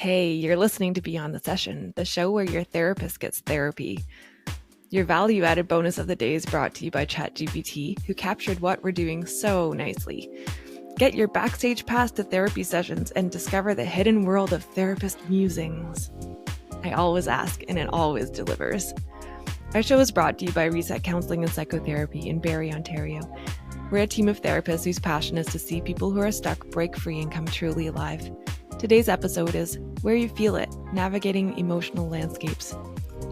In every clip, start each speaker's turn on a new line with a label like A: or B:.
A: Hey, you're listening to Beyond the Session, the show where your therapist gets therapy. Your value added bonus of the day is brought to you by ChatGPT, who captured what we're doing so nicely. Get your backstage pass to therapy sessions and discover the hidden world of therapist musings. I always ask, and it always delivers. Our show is brought to you by Reset Counseling and Psychotherapy in Barrie, Ontario. We're a team of therapists whose passion is to see people who are stuck break free and come truly alive. Today's episode is Where You Feel It, Navigating Emotional Landscapes.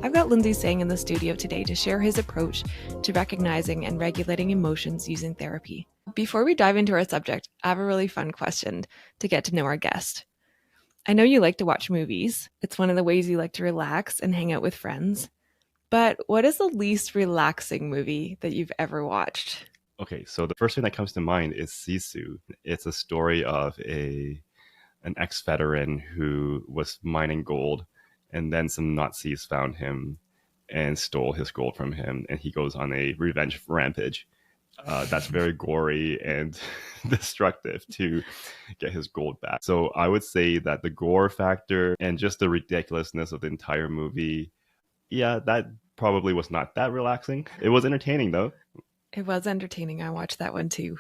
A: I've got Lindsay Tsang in the studio today to share his approach to recognizing and regulating emotions using therapy. Before we dive into our subject, I have a really fun question to get to know our guest. I know you like to watch movies. It's one of the ways you like to relax and hang out with friends. But what is the least relaxing movie that you've ever watched?
B: Okay, so the first thing that comes to mind is Sisu. It's a story of an ex-veteran who was mining gold, and then some Nazis found him and stole his gold from him, and he goes on a revenge rampage. That's very gory and destructive to get his gold back. So I would say that the gore factor and just the ridiculousness of the entire movie, yeah, that probably was not that relaxing. It was entertaining, though.
A: It was entertaining. I watched that one too.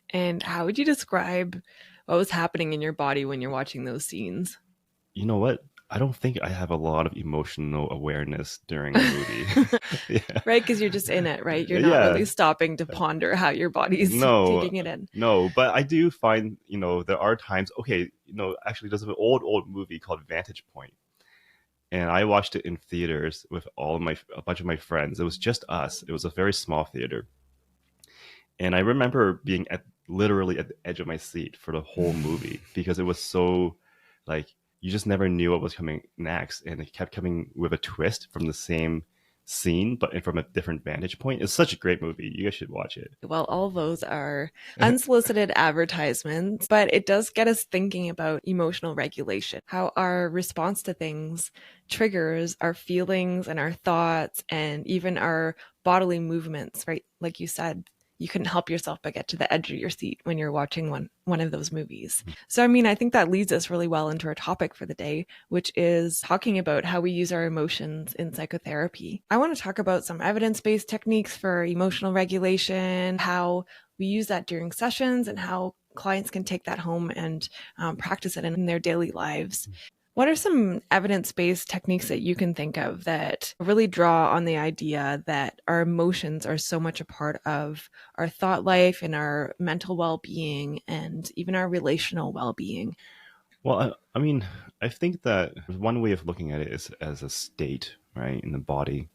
A: And how would you describe what was happening in your body when you're watching those scenes?
B: You know what? I don't think I have a lot of emotional awareness during a movie.
A: Yeah. Right? Because you're just in it, right? You're not really stopping to ponder how your body's taking it in.
B: No, but I do find, there are times, actually there's an old movie called Vantage Point. And I watched it in theaters with a bunch of my friends. It was just us. It was a very small theater. And I remember being literally at the edge of my seat for the whole movie because it was so, you just never knew what was coming next. And it kept coming with a twist from the same scene, but from a different vantage point. It's such a great movie. You guys should watch it.
A: Well, all those are unsolicited advertisements, but it does get us thinking about emotional regulation, how our response to things triggers our feelings and our thoughts and even our bodily movements, right? Like you said, you couldn't help yourself but get to the edge of your seat when you're watching one of those movies. So, I think that leads us really well into our topic for the day, which is talking about how we use our emotions in psychotherapy. I want to talk about some evidence-based techniques for emotional regulation, how we use that during sessions, and how clients can take that home and practice it in their daily lives. What are some evidence-based techniques that you can think of that really draw on the idea that our emotions are so much a part of our thought life and our mental well-being and even our relational well-being?
B: Well, I think that one way of looking at it is as a state, right, in the body.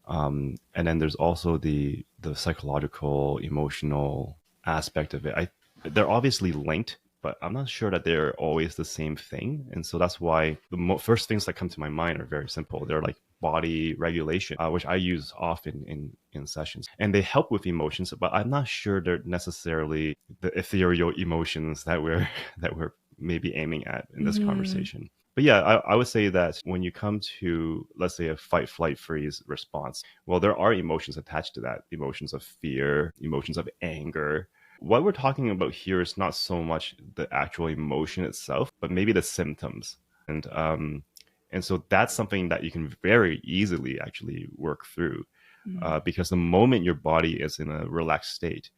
B: And then there's also the psychological, emotional aspect of it. They're obviously linked, but I'm not sure that they're always the same thing. And so that's why the first things that come to my mind are very simple. They're like body regulation, which I use often in sessions. And they help with emotions, but I'm not sure they're necessarily the ethereal emotions that we're maybe aiming at in this conversation. But yeah, I would say that when you come to, let's say, a fight, flight, freeze response, well, there are emotions attached to that. Emotions of fear, emotions of anger. What we're talking about here is not so much the actual emotion itself, but maybe the symptoms. And so that's something that you can very easily actually work through because the moment your body is in a relaxed state,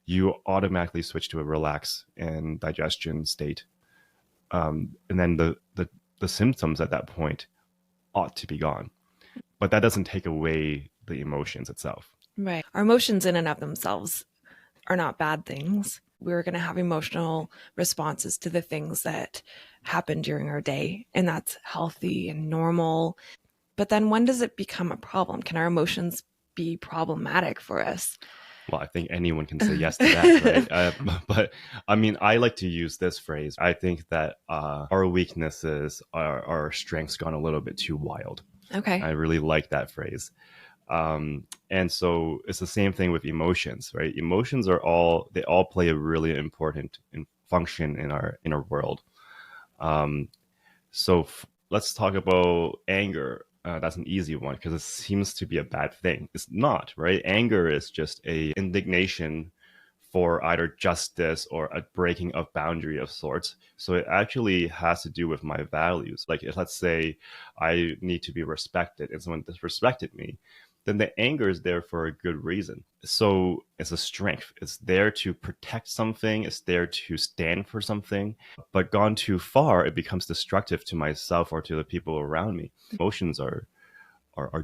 B: you automatically switch to a relax and digestion state. And then the symptoms at that point ought to be gone. But that doesn't take away the emotions itself.
A: Right. Our emotions in and of themselves are not bad things. We're going to have emotional responses to the things that happen during our day, and that's healthy and normal. But then when does it become a problem? Can our emotions be problematic for us?
B: Well, I think anyone can say yes to that, right? But I like to use this phrase. I think that our weaknesses, our strengths gone a little bit too wild.
A: Okay.
B: I really like that phrase. And so it's the same thing with emotions, right? Emotions they all play a really important function in our world. So let's talk about anger. That's an easy one because it seems to be a bad thing. It's not, right? Anger is just a indignation for either justice or a breaking of boundary of sorts. So it actually has to do with my values. Like, if, let's say I need to be respected and someone disrespected me, then the anger is there for a good reason. So it's a strength. It's there to protect something. It's there to stand for something. But gone too far, it becomes destructive to myself or to the people around me. Emotions are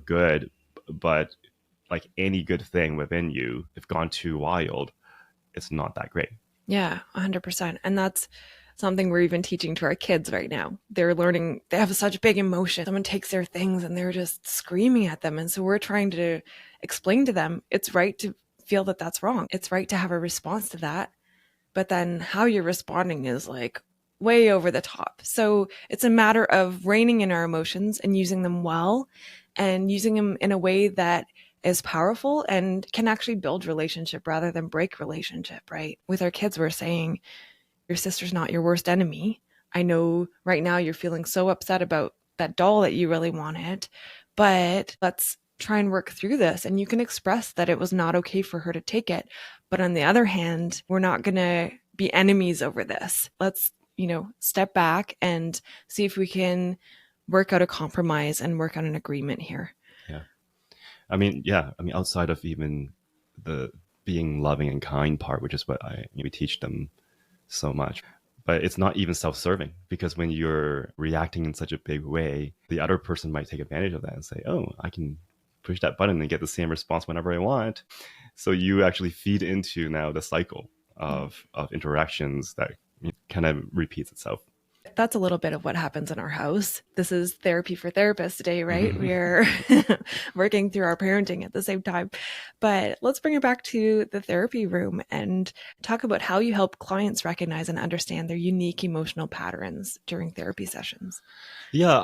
B: good, but like any good thing within you, if gone too wild, it's not that great.
A: Yeah, 100%. And that's something we're even teaching to our kids right now. They're learning, they have such big emotion. Someone takes their things and they're just screaming at them. And so we're trying to explain to them it's right to feel that that's wrong. It's right to have a response to that. But then how you're responding is like way over the top. So it's a matter of reining in our emotions and using them well, and using them in a way that is powerful and can actually build relationship rather than break relationship, right? With our kids, we're saying, your sister's not your worst enemy. I know right now you're feeling so upset about that doll that you really wanted, but let's try and work through this. And you can express that it was not okay for her to take it. But on the other hand, we're not going to be enemies over this. Let's, step back and see if we can work out a compromise and work on an agreement here.
B: Yeah. Outside of even the being loving and kind part, which is what we teach them so much, but it's not even self-serving, because when you're reacting in such a big way, the other person might take advantage of that and say, oh, I can push that button and get the same response whenever I want. So you actually feed into now the cycle of interactions that kind of repeats itself.
A: That's a little bit of what happens in our house. This is therapy for therapists today, right?
B: Mm-hmm.
A: We're working through our parenting at the same time. But let's bring it back to the therapy room and talk about how you help clients recognize and understand their unique emotional patterns during therapy sessions.
B: Yeah,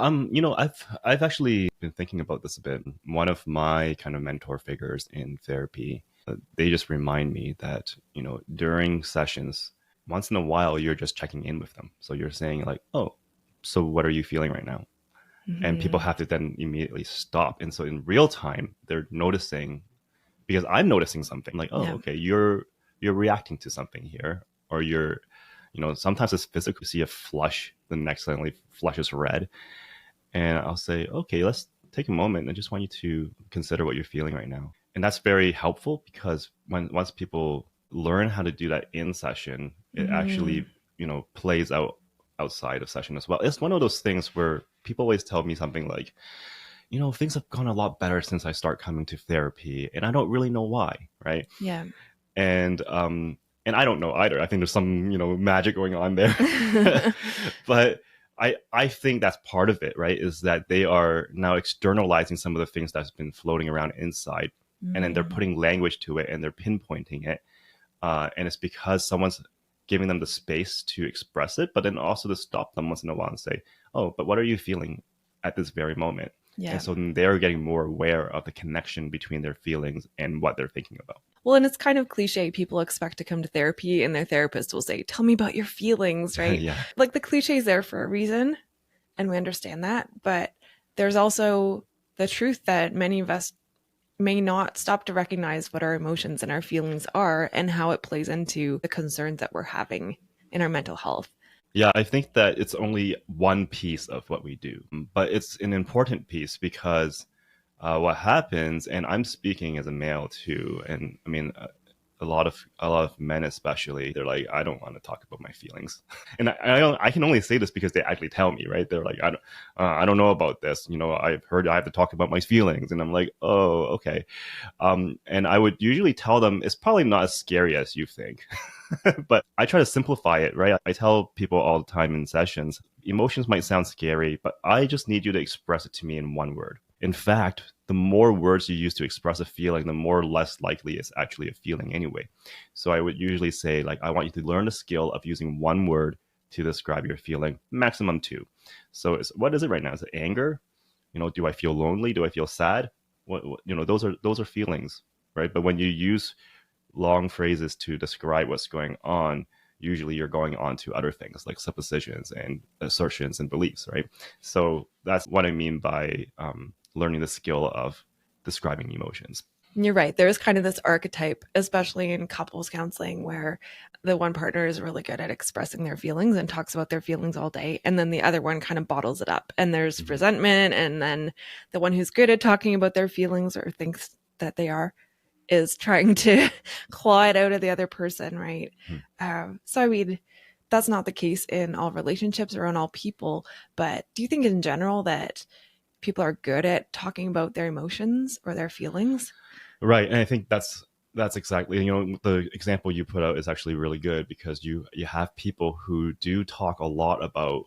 B: I've actually been thinking about this a bit. One of my kind of mentor figures in therapy, they just remind me that, during sessions, once in a while, you're just checking in with them. So you're saying like, oh, so what are you feeling right now? Mm-hmm. And people have to then immediately stop. And so in real time, they're noticing, because I'm noticing something like, oh, okay, you're reacting to something here, or you're, sometimes it's physical. You see a flush, the next suddenly flushes red. And I'll say, okay, let's take a moment. I just want you to consider what you're feeling right now. And that's very helpful, because once people learn how to do that in session, it actually, plays out outside of session as well. It's one of those things where people always tell me something like, things have gone a lot better since I start coming to therapy, and I don't really know why, right?
A: Yeah.
B: And I don't know either. I think there's some, magic going on there. But I think that's part of it, right? Is that they are now externalizing some of the things that's been floating around inside, and then they're putting language to it and they're pinpointing it. And it's because someone's giving them the space to express it, but then also to stop them once in a while and say, oh, but what are you feeling at this very moment? Yeah. And so then they're getting more aware of the connection between their feelings and what they're thinking about.
A: Well, and it's kind of cliche. People expect to come to therapy and their therapist will say, tell me about your feelings, right?
B: Yeah.
A: Like, the cliche is there for a reason, and we understand that. But there's also the truth that many of us may not stop to recognize what our emotions and our feelings are and how it plays into the concerns that we're having in our mental health.
B: Yeah, I think that it's only one piece of what we do, but it's an important piece, because what happens, and I'm speaking as a male too, and I mean, a lot of men especially, they're like, I don't want to talk about my feelings. And I can only say this because they actually tell me, right? They're like, I don't know about this. I've heard I have to talk about my feelings. And I'm like, oh, okay. And I would usually tell them it's probably not as scary as you think. But I try to simplify it, right? I tell people all the time in sessions, emotions might sound scary, but I just need you to express it to me in one word. In fact, the more words you use to express a feeling, the more less likely it's actually a feeling anyway. So I would usually say, like, I want you to learn the skill of using one word to describe your feeling, maximum two. So what is it right now? Is it anger? Do I feel lonely? Do I feel sad? Those are feelings, right? But when you use long phrases to describe what's going on, usually you're going on to other things like suppositions and assertions and beliefs, right? So that's what I mean by learning the skill of describing emotions.
A: You're right. There's kind of this archetype, especially in couples counseling, where the one partner is really good at expressing their feelings and talks about their feelings all day. And then the other one kind of bottles it up. And there's resentment. And then the one who's good at talking about their feelings or thinks that they are is trying to claw it out of the other person, right? So, I mean, that's not the case in all relationships or on all people. But do you think in general that people are good at talking about their emotions or their feelings?
B: Right. And I think that's exactly, the example you put out is actually really good, because you have people who do talk a lot about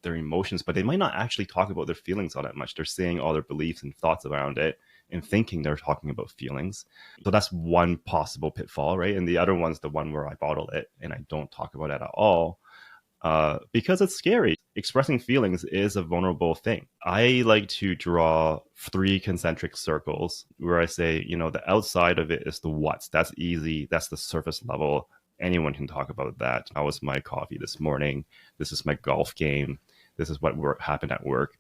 B: their emotions, but they might not actually talk about their feelings all that much. They're saying all their beliefs and thoughts around it and thinking they're talking about feelings. So that's one possible pitfall, right? And the other one's the one where I bottle it and I don't talk about it at all, because it's scary. Expressing feelings is a vulnerable thing. I like to draw 3 concentric circles where I say, the outside of it is the what's. That's easy. That's the surface level. Anyone can talk about that. How was my coffee this morning? This is my golf game. This is what happened at work.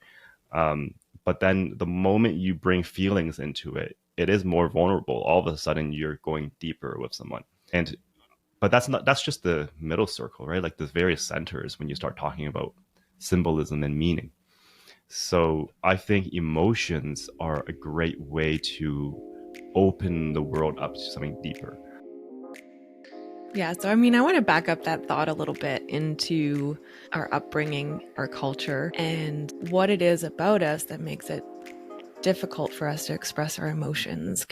B: But then the moment you bring feelings into it, it is more vulnerable. All of a sudden, you're going deeper with someone. But that's just the middle circle, right? Like the various centers when you start talking about symbolism and meaning. So I think emotions are a great way to open the world up to something deeper.
A: Yeah, so I mean, I want to back up that thought a little bit into our upbringing, our culture, and what it is about us that makes it difficult for us to express our emotions.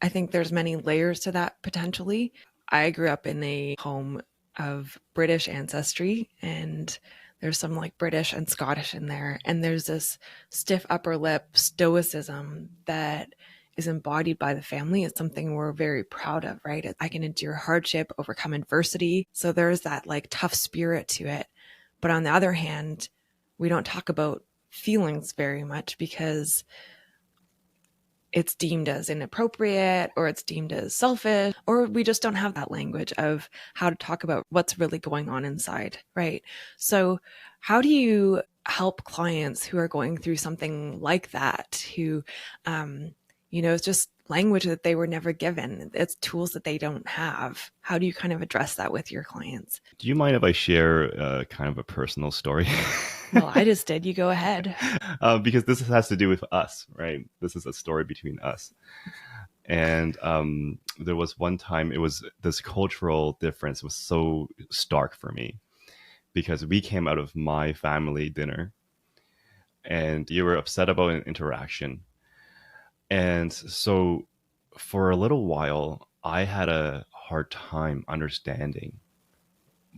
A: I think there's many layers to that potentially. I grew up in a home of British ancestry, and there's some like British and Scottish in there. And there's this stiff upper lip stoicism that is embodied by the family. It's something we're very proud of, right? I can endure hardship, overcome adversity. So there's that like tough spirit to it. But on the other hand, we don't talk about feelings very much because it's deemed as inappropriate or it's deemed as selfish, or we just don't have that language of how to talk about what's really going on inside, right? So how do you help clients who are going through something like that, who, it's just language that they were never given. It's tools that they don't have. How do you kind of address that with your clients?
B: Do you mind if I share kind of a personal story?
A: Well, I just did. You go ahead.
B: Because this has to do with us, right? This is a story between us. And there was one time, it was this cultural difference was so stark for me, because we came out of my family dinner and you were upset about an interaction. And so for a little while, I had a hard time understanding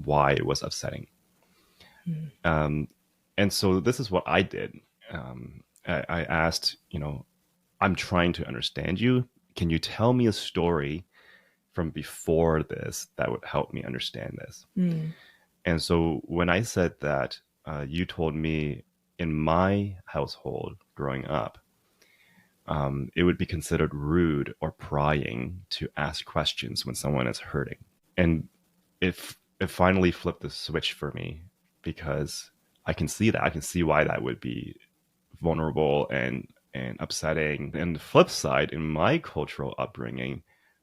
B: why it was upsetting. And so this is what I did. I asked, I'm trying to understand you. Can you tell me a story from before this that would help me understand this? And so when I said that, you told me in my household growing up, it would be considered rude or prying to ask questions when someone is hurting. And it finally flipped the switch for me, because I can see that. I can see why that would be vulnerable and upsetting. And the flip side, in my cultural upbringing,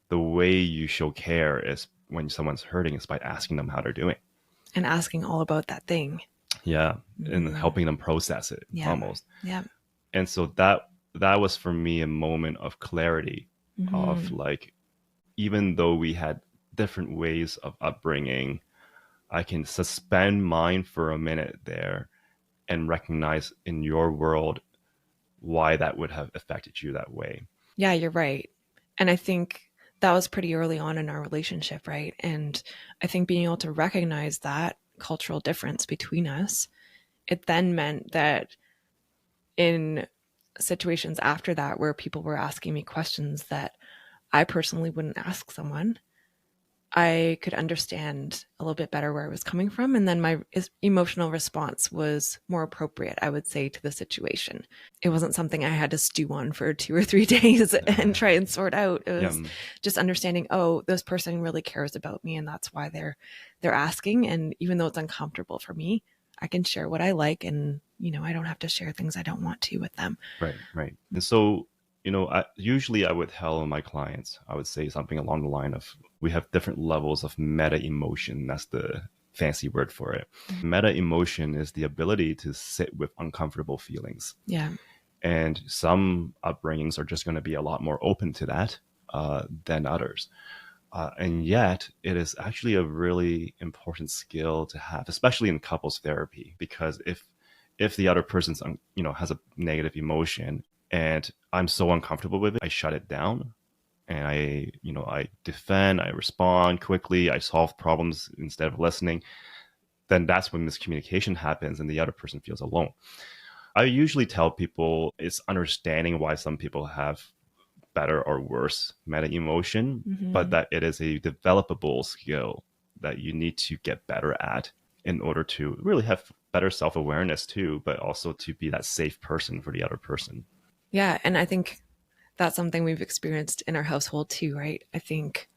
B: the way you show care is when someone's hurting is by asking them how they're doing.
A: And asking all about that thing.
B: Yeah. And helping them process it almost.
A: Yeah.
B: And so that was for me a moment of clarity of like, even though we had different ways of upbringing, I can suspend mine for a minute there and recognize in your world why that would have affected you that way.
A: Yeah, you're right. And I think that was pretty early on in our relationship, right? And I think being able to recognize that cultural difference between us, it then meant that in situations after that where people were asking me questions that I personally wouldn't ask someone, I could understand a little bit better where I was coming from. And then my emotional response was more appropriate, I would say, to the situation. It wasn't something I had to stew on for 2 or 3 days and try and sort out. It was just understanding, oh, this person really cares about me and that's why they're asking. And even though it's uncomfortable for me, I can share what I like, and, I don't have to share things I don't want to with them.
B: Right. And so Usually I would tell my clients, I would say something along the line of, we have different levels of meta emotion. That's the fancy word for it.
A: Mm-hmm.
B: Meta emotion is the ability to sit with uncomfortable feelings.
A: Yeah.
B: And some upbringings are just going to be a lot more open to that than others. And yet, it is actually a really important skill to have, especially in couples therapy, because if the other person's has a negative emotion and I'm so uncomfortable with it, I shut it down, and I defend, I respond quickly, I solve problems instead of listening. Then that's when miscommunication happens and the other person feels alone. I usually tell people it's understanding why some people have better or worse meta emotion, but that it is a developable skill that you need to get better at in order to really have better self-awareness too, but also to be that safe person for the other person.
A: Yeah. And I think that's something we've experienced in our household too, right? I think,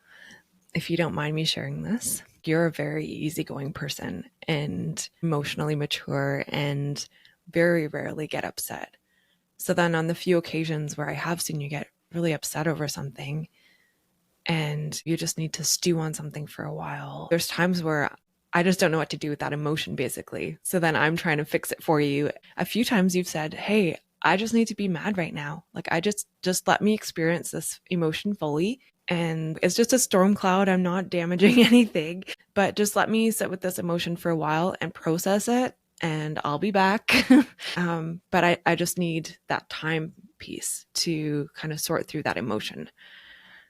A: if you don't mind me sharing this, you're a very easygoing person and emotionally mature and very rarely get upset. So then on the few occasions where I have seen you get really upset over something and you just need to stew on something for a while, there's times where I just don't know what to do with that emotion, basically. So then I'm trying to fix it for you. A few times you've said, hey, I just need to be mad right now. Like, I just let me experience this emotion fully. And it's just a storm cloud. I'm not damaging anything, but just let me sit with this emotion for a while and process it, and I'll be back. But I just need that time piece to kind of sort through that emotion.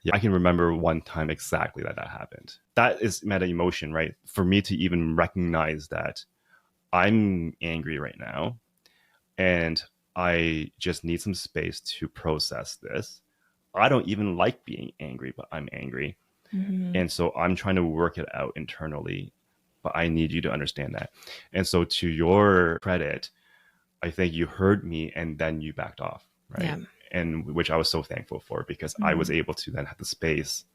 B: Yeah, I can remember one time exactly that happened. That is meta emotion, right? For me to even recognize that I'm angry right now and I just need some space to process this. I don't even like being angry, but I'm angry.
A: Mm-hmm.
B: And so I'm trying to work it out internally, but I need you to understand that. And so, to your credit, I think you heard me and then you backed off, right?
A: Yeah.
B: And which I was so thankful for, because I was able to then have the space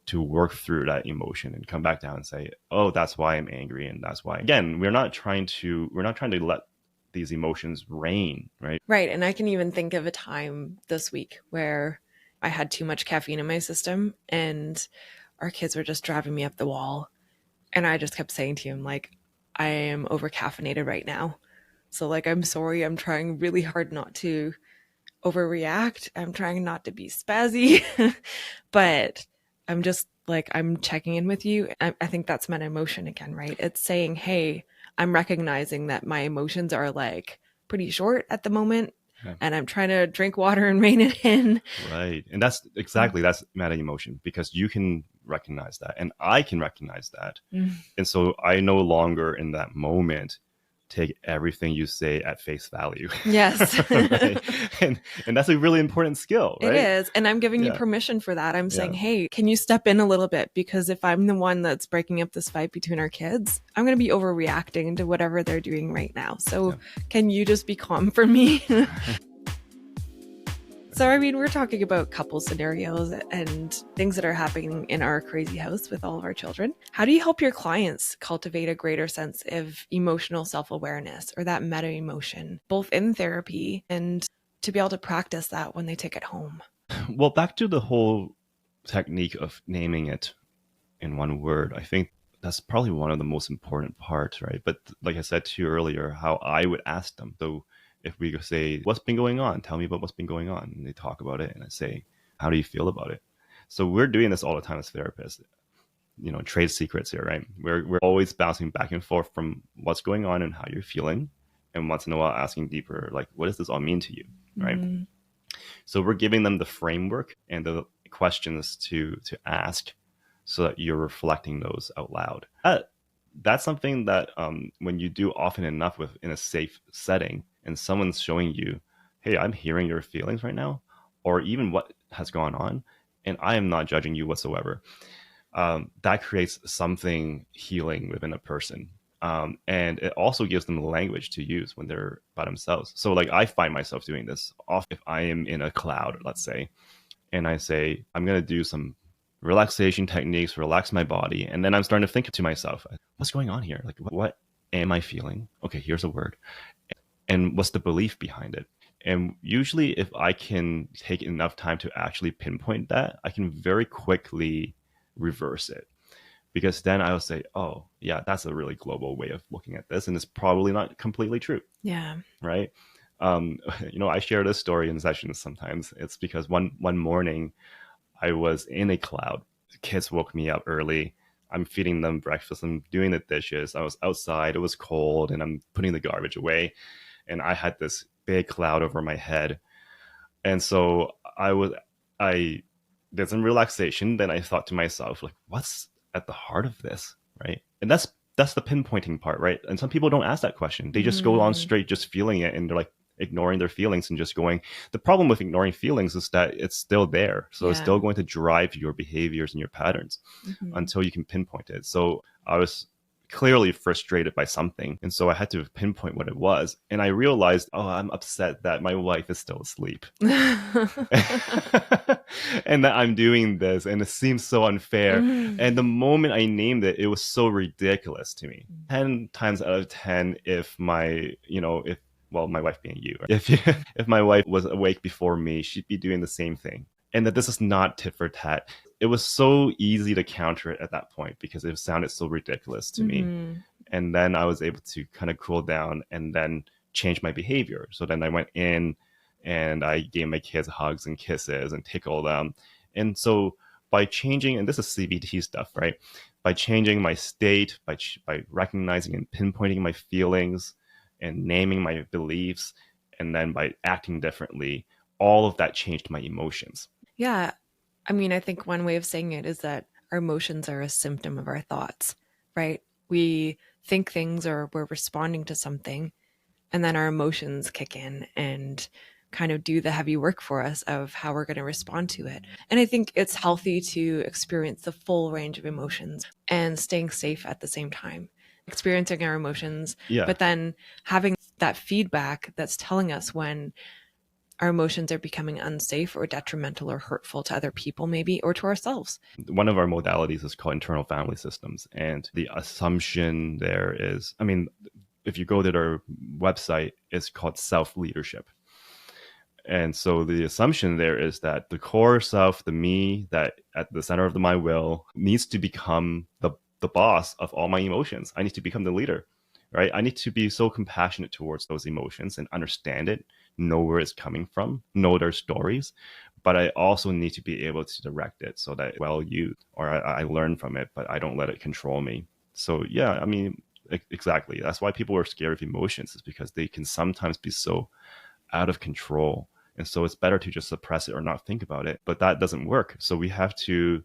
B: to work through that emotion and come back down and say, oh, that's why I'm angry. And that's why, again, we're not trying to let these emotions reign, right?
A: Right. And I can even think of a time this week where I had too much caffeine in my system and our kids were just driving me up the wall. And I just kept saying to him, like, I am over caffeinated right now. So, like, I'm sorry. I'm trying really hard not to overreact. I'm trying not to be spazzy, but I'm just like, I'm checking in with you. I think that's meta emotion again, right? It's saying, hey, I'm recognizing that my emotions are like pretty short at the moment. Yeah. And I'm trying to drink water and rein it in.
B: Right. And that's meta emotion, because you can recognize that and I can recognize that. And so I no longer in that moment take everything you say at face value.
A: Yes.
B: Right? And that's a really important skill, right?
A: It is. And I'm giving you permission for that. I'm saying, hey, can you step in a little bit? Because if I'm the one that's breaking up this fight between our kids, I'm going to be overreacting to whatever they're doing right now. So can you just be calm for me? So, I mean, we're talking about couple scenarios and things that are happening in our crazy house with all of our children. How do you help your clients cultivate a greater sense of emotional self-awareness, or that meta emotion, both in therapy and to be able to practice that when they take it home?
B: Well, back to the whole technique of naming it in one word, I think that's probably one of the most important parts, right? But like I said to you earlier, how I would ask them, so if we say, what's been going on? Tell me about what's been going on. And they talk about it. And I say, how do you feel about it? So we're doing this all the time as therapists, trade secrets here, right? We're always bouncing back and forth from what's going on and how you're feeling. And once in a while asking deeper, like, what does this all mean to you? Right. Mm-hmm. So we're giving them the framework and the questions to ask so that you're reflecting those out loud. That's something that when you do often enough in a safe setting, and someone's showing you, hey, I'm hearing your feelings right now, or even what has gone on, and I am not judging you whatsoever. That creates something healing within a person. And it also gives them the language to use when they're by themselves. So like, I find myself doing this often if I am in a cloud, let's say, and I say, I'm going to do some relaxation techniques, relax my body. And then I'm starting to think to myself, what's going on here? Like, what am I feeling? Okay, here's a word. And what's the belief behind it? And usually if I can take enough time to actually pinpoint that, I can very quickly reverse it. Because then I'll say, oh, yeah, that's a really global way of looking at this. And it's probably not completely true.
A: Yeah.
B: Right. Um, I share this story in sessions sometimes. It's because one morning I was in a cloud. The kids woke me up early. I'm feeding them breakfast. I'm doing the dishes. I was outside. It was cold, and I'm putting the garbage away. And I had this big cloud over my head. And so I did some relaxation. Then I thought to myself, like, what's at the heart of this, right? And that's the pinpointing part, right? And some people don't ask that question. They just go on straight, just feeling it, and they're like ignoring their feelings and just going. The problem with ignoring feelings is that it's still there, so it's still going to drive your behaviors and your patterns until you can pinpoint it. So I was clearly frustrated by something, and so I had to pinpoint what it was, and I realized, oh, I'm upset that my wife is still asleep and that I'm doing this, and it seems so unfair. And the moment I named it, it was so ridiculous to me. 10 times out of 10, if my wife being you, if my wife was awake before me, she'd be doing the same thing. And that this is not tit for tat. It was so easy to counter it at that point because it sounded so ridiculous to me. And then I was able to kind of cool down and then change my behavior. So then I went in and I gave my kids hugs and kisses and tickled them. And so by changing, and this is CBT stuff, right? By changing my state, by recognizing and pinpointing my feelings and naming my beliefs, and then by acting differently, all of that changed my emotions.
A: Yeah. I mean, I think one way of saying it is that our emotions are a symptom of our thoughts, right? We think things or we're responding to something, and then our emotions kick in and kind of do the heavy work for us of how we're going to respond to it. And I think it's healthy to experience the full range of emotions and staying safe at the same time, experiencing our emotions, but then having that feedback that's telling us when our emotions are becoming unsafe or detrimental or hurtful to other people, maybe, or to ourselves.
B: One of our modalities is called internal family systems. And the assumption there is, I mean, if you go to their website, it's called self-leadership. And so the assumption there is that the core self, the me, that at the center of my will, needs to become the boss of all my emotions. I need to become the leader, right? I need to be so compassionate towards those emotions and understand it, know where it's coming from, know their stories. But I also need to be able to direct it so that well used, or I learn from it, but I don't let it control me. So yeah, I mean, exactly. That's why people are scared of emotions, is because they can sometimes be so out of control. And so it's better to just suppress it or not think about it. But that doesn't work. So we have to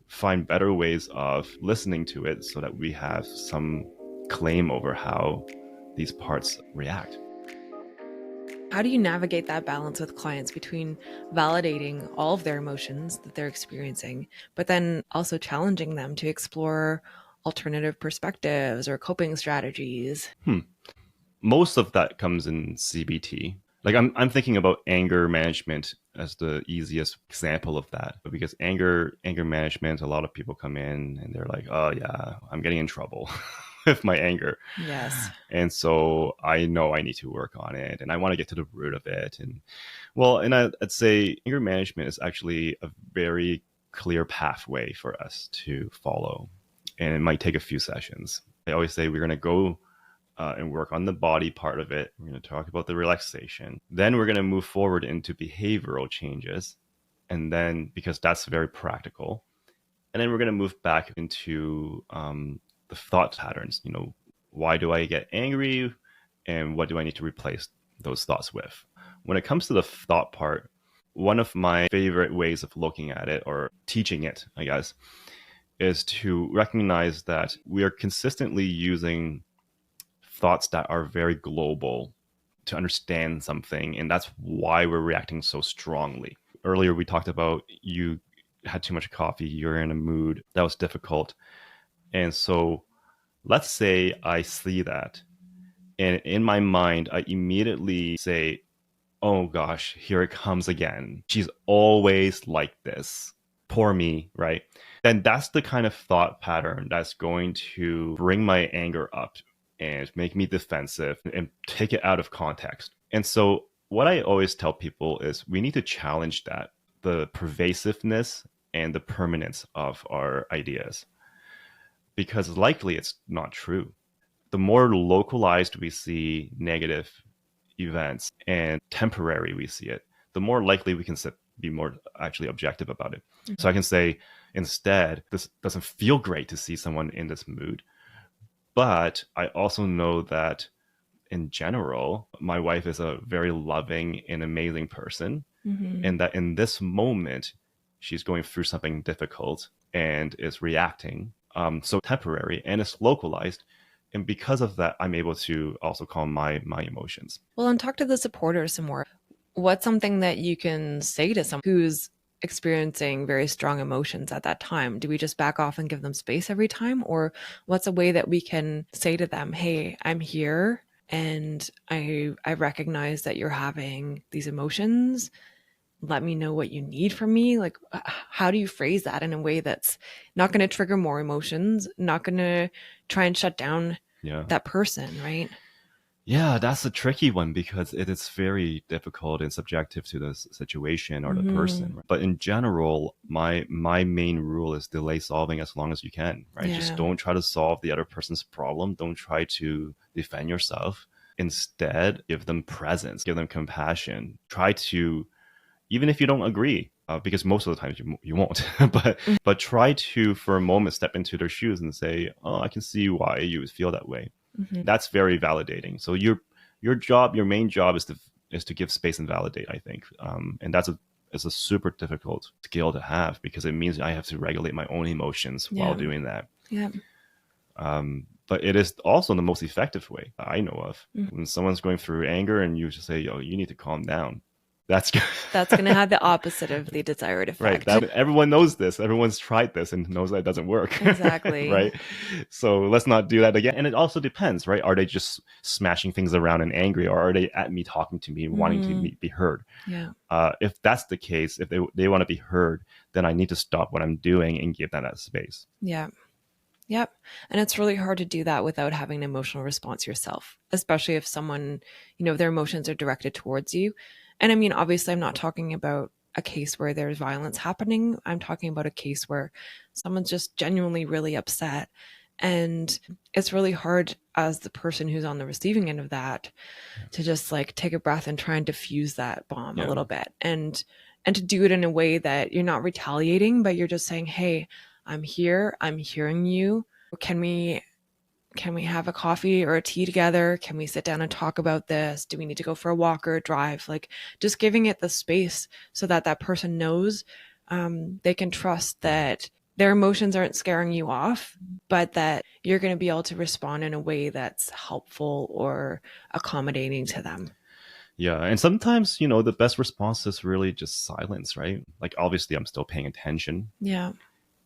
B: find better ways of listening to it so that we have some claim over how these parts react.
A: How do you navigate that balance with clients between validating all of their emotions that they're experiencing, but then also challenging them to explore alternative perspectives or coping strategies?
B: Most of that comes in CBT. Like I'm thinking about anger management as the easiest example of that, because anger management, a lot of people come in and they're like, oh yeah, I'm getting in trouble with my anger.
A: Yes.
B: And so I know I need to work on it, and I want to get to the root of it. And well, and I'd say anger management is actually a very clear pathway for us to follow, and it might take a few sessions. I always say we're going to go and work on the body part of it. We're going to talk about the relaxation. Then we're going to move forward into behavioral changes. And then, because that's very practical. And then we're going to move back into the thought patterns. You know, why do I get angry? And what do I need to replace those thoughts with? When it comes to the thought part, one of my favorite ways of looking at it, or teaching it, I guess, is to recognize that we are consistently using thoughts that are very global to understand something, and that's why we're reacting so strongly. Earlier we talked about you had too much coffee, you're in a mood that was difficult, and so let's say I see that, and in my mind I immediately say, oh gosh, here it comes again, she's always like this, poor me, right? Then that's the kind of thought pattern that's going to bring my anger up and make me defensive and take it out of context. And so what I always tell people is we need to challenge that, the pervasiveness and the permanence of our ideas, because likely it's not true. The more localized we see negative events and temporary we see it, the more likely we can be more actually objective about it. Mm-hmm. So I can say, instead, this doesn't feel great to see someone in this mood. But I also know that in general, my wife is a very loving and amazing person. Mm-hmm. And that in this moment, she's going through something difficult and is reacting. So temporary, and it's localized. And because of that, I'm able to also calm my emotions.
A: Well, and talk to the supporters some more. What's something that you can say to someone who's experiencing very strong emotions at that time? Do we just back off and give them space every time? Or what's a way that we can say to them, hey, I'm here and I recognize that you're having these emotions. Let me know what you need from me. Like, how do you phrase that in a way that's not going to trigger more emotions, not going to try and shut down that person, right?
B: Yeah, that's a tricky one because it is very difficult and subjective to the situation or the person. But in general, my main rule is delay solving as long as you can, right? Yeah. Just don't try to solve the other person's problem. Don't try to defend yourself. Instead, give them presence, give them compassion. Try to, even if you don't agree, because most of the times you won't, but try to, for a moment, step into their shoes and say, oh, I can see why you would feel that way. Mm-hmm. That's very validating. So your main job is to give space and validate, I think. And it's a super difficult skill to have because it means I have to regulate my own emotions while doing that.
A: Yeah.
B: But it is also the most effective way I know of. Mm-hmm. When someone's going through anger and you just say, yo, you need to calm down. That's
A: going to have the opposite of the desired effect.
B: Right. Everyone knows this. Everyone's tried this and knows that it doesn't work.
A: Exactly.
B: Right. So let's not do that again. And it also depends, right? Are they just smashing things around and angry, or are they at me talking to me, wanting to be heard?
A: Yeah.
B: If that's the case, if they want to be heard, then I need to stop what I'm doing and give that space.
A: Yeah. Yep. And it's really hard to do that without having an emotional response yourself, especially if someone, their emotions are directed towards you. And I mean, obviously, I'm not talking about a case where there's violence happening. I'm talking about a case where someone's just genuinely really upset. And it's really hard as the person who's on the receiving end of that to just like take a breath and try and diffuse that bomb a little bit. And to do it in a way that you're not retaliating, but you're just saying, hey, I'm here. I'm hearing you. Can we have a coffee or a tea together? Can we sit down and talk about this? Do we need to go for a walk or a drive? Like just giving it the space so that that person knows they can trust that their emotions aren't scaring you off, but that you're going to be able to respond in a way that's helpful or accommodating to them.
B: Yeah. And sometimes, the best response is really just silence, right? Like obviously I'm still paying attention.
A: Yeah.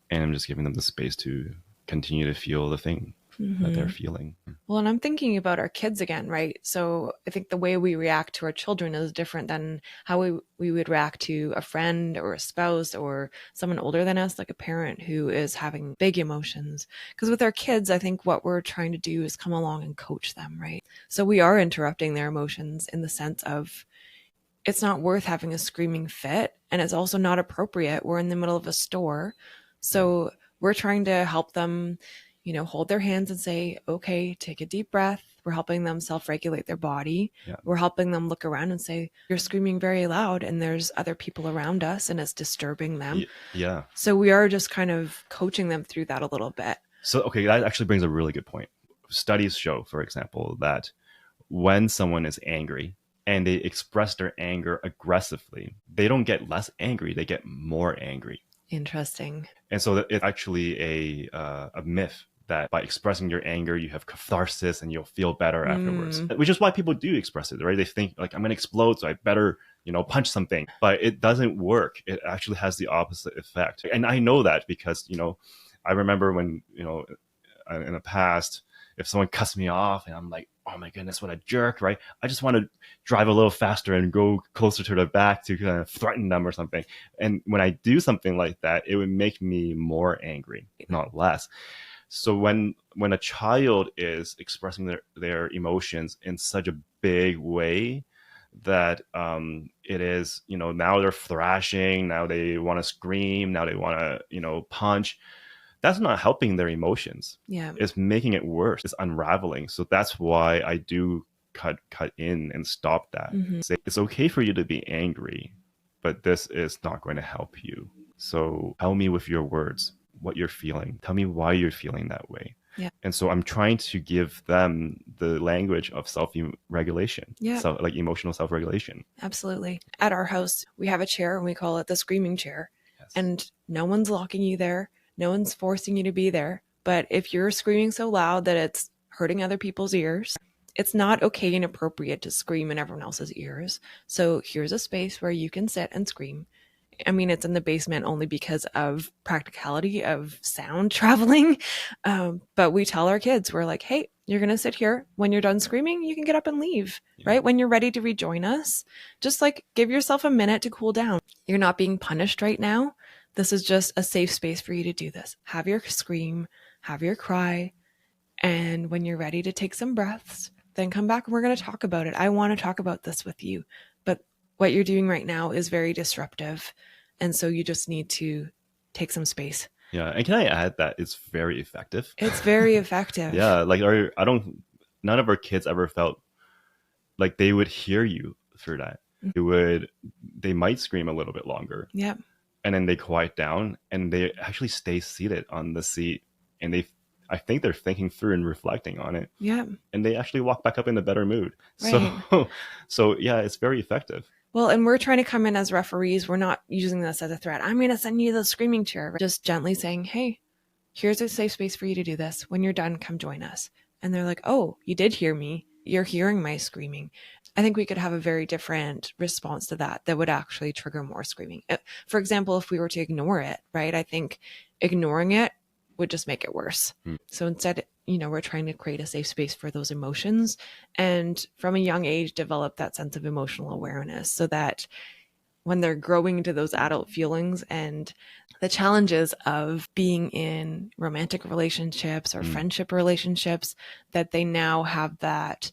B: And I'm just giving them the space to continue to feel the thing that they're feeling.
A: Well, and I'm thinking about our kids again, right? So I think the way we react to our children is different than how we would react to a friend or a spouse or someone older than us, like a parent who is having big emotions. Because with our kids, I think what we're trying to do is come along and coach them, right? So we are interrupting their emotions in the sense of it's not worth having a screaming fit, and it's also not appropriate. We're in the middle of a store. So we're trying to help them, hold their hands and say, okay, take a deep breath. We're helping them self-regulate their body. Yeah. We're helping them look around and say, you're screaming very loud and there's other people around us and it's disturbing them.
B: Yeah.
A: So we are just kind of coaching them through that a little bit.
B: So, okay, that actually brings a really good point. Studies show, for example, that when someone is angry and they express their anger aggressively, they don't get less angry, they get more angry.
A: Interesting.
B: And so it's actually a myth that by expressing your anger, you have catharsis and you'll feel better afterwards, which is why people do express it, right? They think like, I'm going to explode, so I better, punch something. But it doesn't work. It actually has the opposite effect. And I know that because, I remember when, in the past, if someone cuts me off and I'm like, oh my goodness, what a jerk, right? I just want to drive a little faster and go closer to their back to kind of threaten them or something. And when I do something like that, it would make me more angry, not less. So when a child is expressing their emotions in such a big way, that it is, now they're thrashing, now they want to scream, now they want to, punch. That's not helping their emotions.
A: Yeah.
B: It's making it worse. It's unraveling. So that's why I do cut in and stop that. Say, it's okay for you to be angry, but this is not going to help you. So tell me with your words what you're feeling. Tell me why you're feeling that way.
A: Yeah.
B: And so I'm trying to give them the language of self-regulation, like emotional self-regulation.
A: Absolutely. At our house, we have a chair and we call it the screaming chair. Yes. And no one's locking you there. No one's forcing you to be there. But if you're screaming so loud that it's hurting other people's ears, it's not okay and appropriate to scream in everyone else's ears. So here's a space where you can sit and scream. I mean, it's in the basement only because of practicality of sound traveling. But we tell our kids, we're like, hey, you're going to sit here. When you're done screaming, you can get up and leave, right? When you're ready to rejoin us, just like give yourself a minute to cool down. You're not being punished right now. This is just a safe space for you to do this. Have your scream, have your cry. And when you're ready to take some breaths, then come back and we're going to talk about it. I want to talk about this with you. But what you're doing right now is very disruptive. And so you just need to take some space.
B: Yeah. And can I add that it's very effective?
A: It's very effective.
B: Yeah. Like none of our kids ever felt like they would hear you through that. They might scream a little bit longer.
A: Yeah.
B: And then they quiet down and they actually stay seated on the seat. And I think they're thinking through and reflecting on it.
A: Yeah.
B: And they actually walk back up in a better mood.
A: Right.
B: So yeah, it's very effective.
A: Well, and we're trying to come in as referees. We're not using this as a threat. I'm going to send you the screaming chair. We're just gently saying, hey, here's a safe space for you to do this. When you're done, come join us. And they're like, oh, you did hear me. You're hearing my screaming. I think we could have a very different response to that would actually trigger more screaming. For example, if we were to ignore it, right? I think ignoring it would just make it worse. So instead, we're trying to create a safe space for those emotions and from a young age, develop that sense of emotional awareness so that when they're growing into those adult feelings and the challenges of being in romantic relationships or friendship relationships, that they now have that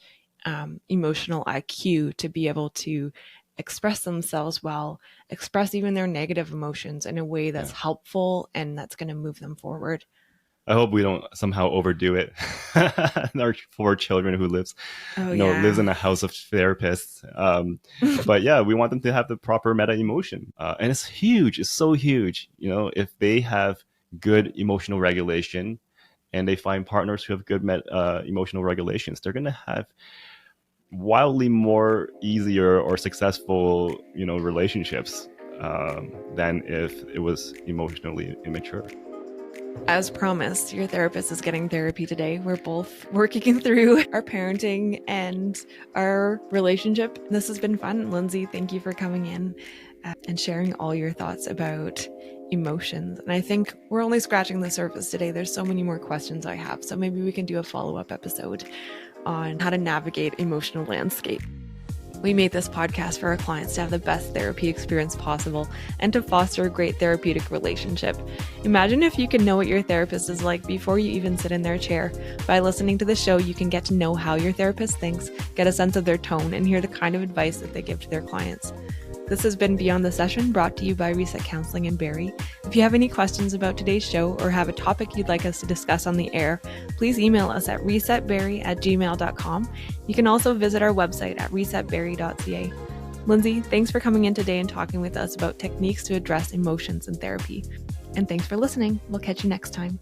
A: emotional IQ to be able to express themselves well, express even their negative emotions in a way that's helpful and that's going to move them forward.
B: I hope we don't somehow overdo it. Our 4 children who lives in a house of therapists. But yeah, we want them to have the proper meta emotion. And it's huge. It's so huge. If they have good emotional regulation and they find partners who have good emotional regulations, they're going to have wildly more easier or successful, relationships than if it was emotionally immature.
A: As promised, your therapist is getting therapy today. We're both working through our parenting and our relationship. This has been fun. Lindsay, thank you for coming in and sharing all your thoughts about emotions. And I think we're only scratching the surface today. There's so many more questions I have. So maybe we can do a follow-up episode on how to navigate emotional landscape. We made this podcast for our clients to have the best therapy experience possible and to foster a great therapeutic relationship. Imagine if you could know what your therapist is like before you even sit in their chair. By listening to the show, you can get to know how your therapist thinks, get a sense of their tone, and hear the kind of advice that they give to their clients. This has been Beyond the Session, brought to you by Reset Counseling in Barrie. If you have any questions about today's show or have a topic you'd like us to discuss on the air, please email us at resetbarrie@gmail.com. You can also visit our website at resetbarrie.ca. Lindsay, thanks for coming in today and talking with us about techniques to address emotions in therapy. And thanks for listening. We'll catch you next time.